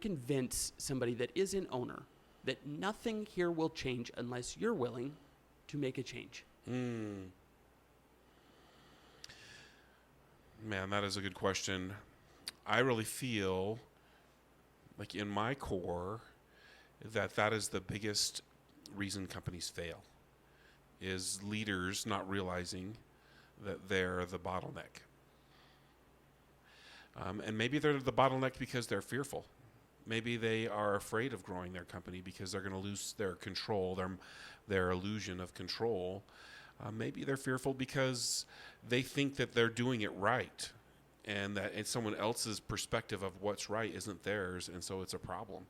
convince somebody that is an owner that nothing here will change unless you're willing to make a change? Man, that is a good question. I really feel like in my core that is the biggest reason companies fail, is leaders not realizing that they're the bottleneck. And maybe they're the bottleneck because they're fearful. Maybe they are afraid of growing their company because they're going to lose their control, their illusion of control. Maybe they're fearful because they think that they're doing it right, and that it's someone else's perspective of what's right isn't theirs, and so it's a problem.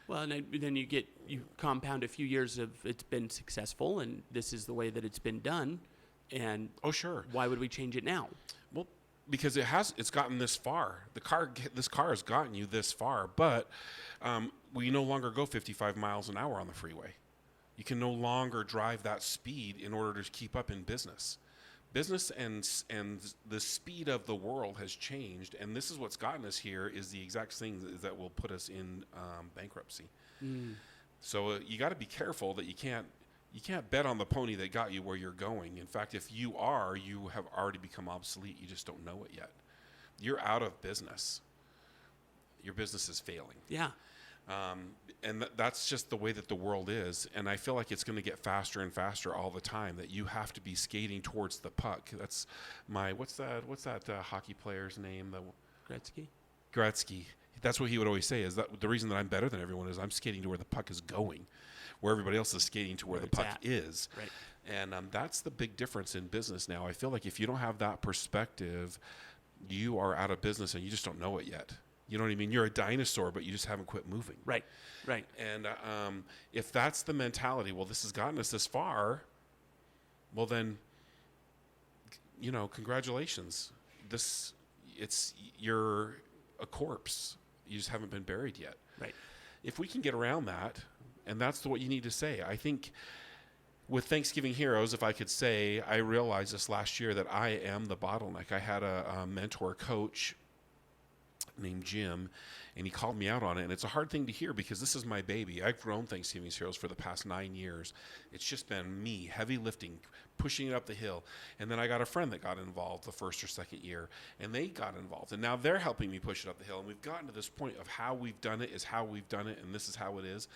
Well, and then you compound a few years of it's been successful, and this is the way that it's been done, and oh sure, why would we change it now? Well, because it's gotten this far. This car has gotten you this far, but we no longer go 55 miles an hour on the freeway. You can no longer drive that speed in order to keep up in business. Business and the speed of the world has changed, and this is what's gotten us here, is the exact thing that will put us in bankruptcy. So you got to be careful that you can't bet on the pony that got you where you're going. In fact, if you have already become obsolete. You just don't know it yet. You're out of business. Your business is failing. Yeah. And that's just the way that the world is. And I feel like it's going to get faster and faster all the time, that you have to be skating towards the puck. That's what's that hockey player's name? Gretzky. That's what he would always say, is that the reason that I'm better than everyone is I'm skating to where the puck is going, where everybody else is skating to where the puck is. Right. And that's the big difference in business now. I feel like if you don't have that perspective, you are out of business and you just don't know it yet. You know what I mean? You're a dinosaur, but you just haven't quit moving. Right. And if that's the mentality, well, this has gotten us this far, well then, congratulations. You're a corpse. You just haven't been buried yet. Right. If we can get around that, and that's what you need to say. I think with Thanksgiving Heroes, if I could say, I realized this last year that I am the bottleneck. I had a mentor coach named Jim, and he called me out on it. And it's a hard thing to hear because this is my baby. I've grown Thanksgiving Heroes for the past 9 years. It's just been me, heavy lifting, pushing it up the hill. And then I got a friend that got involved the first or second year, and they got involved. And now they're helping me push it up the hill. And we've gotten to this point of how we've done it is how we've done it, and this is how it is.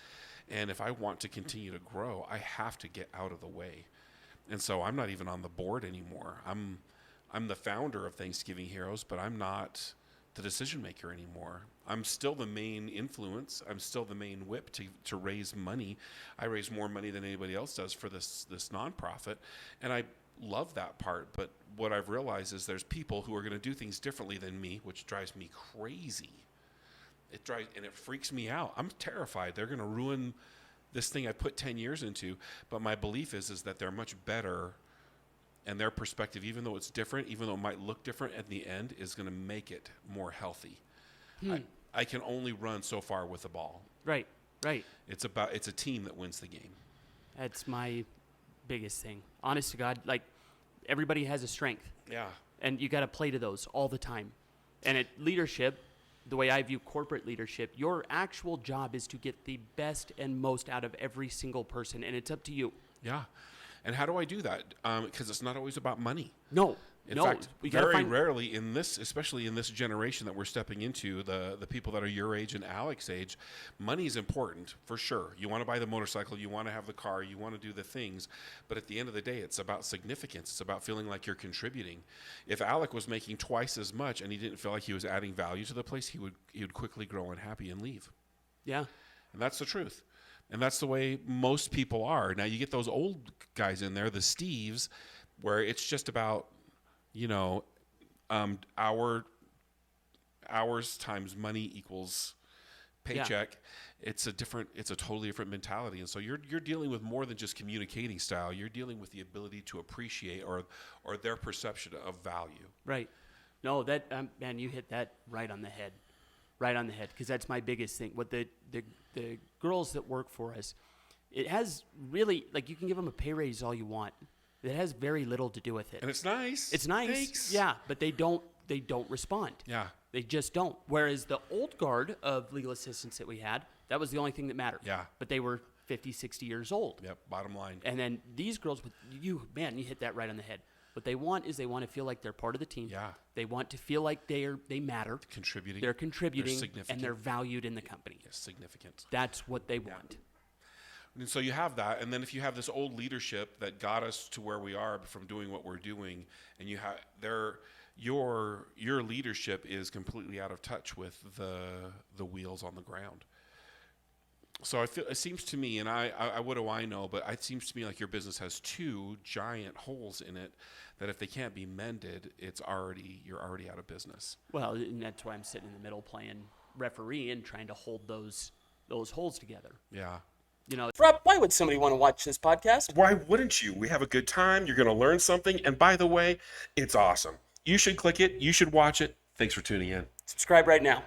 And if I want to continue to grow, I have to get out of the way. And so I'm not even on the board anymore. I'm the founder of Thanksgiving Heroes, but I'm not the decision maker anymore. I'm still the main influence. I'm still the main whip to raise money. I raise more money than anybody else does for this nonprofit, and I love that part. But what I've realized is there's people who are going to do things differently than me, which drives me crazy. It freaks me out. I'm terrified they're going to ruin this thing I put 10 years into. But my belief is that they're much better. And their perspective, even though it's different, even though it might look different at the end, is going to make it more healthy. I can only run so far with the ball. Right. It's a team that wins the game. That's my biggest thing. Honest to God, like, everybody has a strength. Yeah. And you got to play to those all the time. And at leadership, the way I view corporate leadership, your actual job is to get the best and most out of every single person, and it's up to you. Yeah. And how do I do that? Because it's not always about money. No. In fact, very rarely in this, especially in this generation that we're stepping into, the people that are your age and Alex's age, money is important for sure. You want to buy the motorcycle, you want to have the car, you want to do the things, but at the end of the day, it's about significance. It's about feeling like you're contributing. If Alec was making twice as much and he didn't feel like he was adding value to the place, he would quickly grow unhappy and leave. Yeah. And that's the truth. And that's the way most people are. Now, you get those old guys in there, the Steves, where it's just about, hours times money equals paycheck. Yeah. It's a totally different mentality. And so you're dealing with more than just communicating style. You're dealing with the ability to appreciate or their perception of value. Right. No, that, man, you hit that right on the head. Right on the head, because that's my biggest thing. What the girls that work for us, it has really, like, you can give them a pay raise all you want. It has very little to do with it. And it's nice. It's nice. Thanks. Yeah, but they don't they don't respond. Yeah. They just don't. Whereas the old guard of legal assistants that we had, that was the only thing that mattered. Yeah. But they were 50, 60 years old. Yep. Bottom line. And then these girls, you hit that right on the head. What they want is they want to feel like they're part of the team. Yeah. They want to feel like they matter. Contributing. They're contributing, significant. and they're valued in the company. Yes, significant. That's what they want. And so you have that, and then if you have this old leadership that got us to where we are from doing what we're doing, and you have your leadership is completely out of touch with the wheels on the ground. So I feel it seems to me, and I what do I know? But it seems to me like your business has two giant holes in it that if they can't be mended, you're already out of business. Well, and that's why I'm sitting in the middle playing referee and trying to hold those holes together. Yeah. You know, Rob, why would somebody want to watch this podcast? Why wouldn't you? We have a good time. You're going to learn something. And by the way, it's awesome. You should click it. You should watch it. Thanks for tuning in. Subscribe right now.